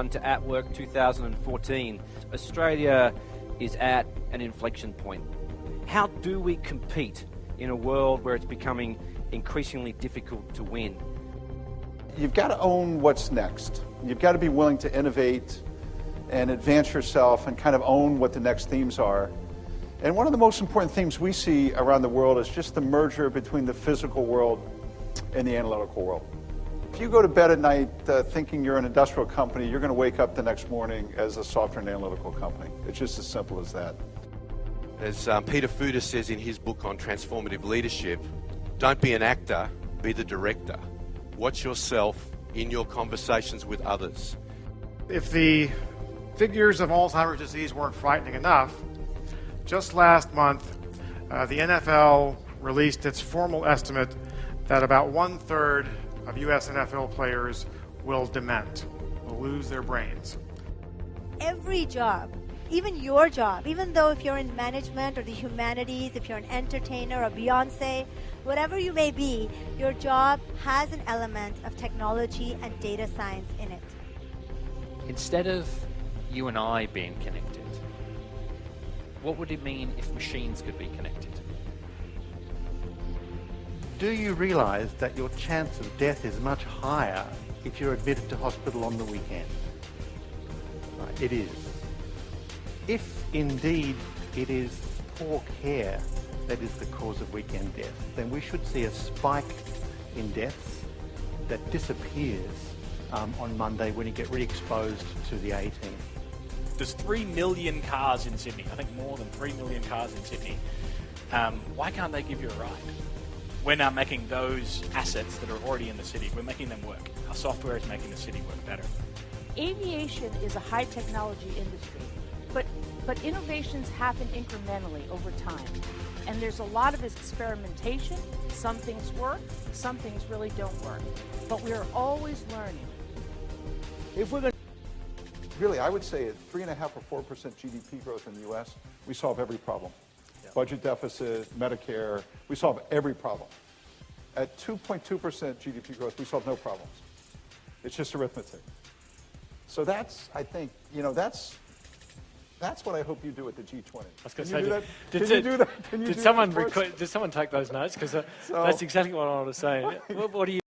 everyone to At Work 2014. Australia is at an inflection point. How do we compete in a world where it's becoming increasingly difficult to win? You've got to own what's next. You've got to be willing to innovate and advance yourself and kind of own what the next themes are. And one of the most important themes we see around the world is just the merger between the physical world and the analytical world. If you go to bed at night thinking you're an industrial company, you're going to wake up the next morning as a software and analytical company. It's just as simple as that. As Peter Fuda says in his book on transformative leadership, don't be an actor, be the director. Watch yourself in your conversations with others. If the figures of Alzheimer's disease weren't frightening enough, just last month, the NFL released its formal estimate that about 1/3 of U.S. NFL players will dement, will lose their brains. Every job, even your job, even though if you're in management or the humanities, if you're an entertainer or Beyonce, whatever you may be, your job has an element of technology and data science in it. Instead of you and I being connected, what would it mean if machines could be connected? Do you realize that your chance of death is much higher if you're admitted to hospital on the weekend? Right, it is. If indeed it is poor care that is the cause of weekend death, then we should see a spike in deaths that disappears on Monday when you get re-exposed to the 18. There's 3 million cars in Sydney. I think more than 3 million cars in Sydney. Why can't they give you a ride? We're now making those assets that are already in the city, we're making them work. Our software is making the city work better. Aviation is a high technology industry, but innovations happen incrementally over time. And there's a lot of experimentation. Some things work, some things really don't work. But we're always learning. If we're going to, really, I would say at 3.5 or 4% GDP growth in the U.S., we solve every problem. Yep. Budget deficit, Medicare, we solve every problem. At 2.2% GDP growth, we solve no problems. It's just arithmetic. So that's, I think, that's what I hope you do at the G20. I was going to say, did someone take those notes? Because that's exactly what I want to say. What do you?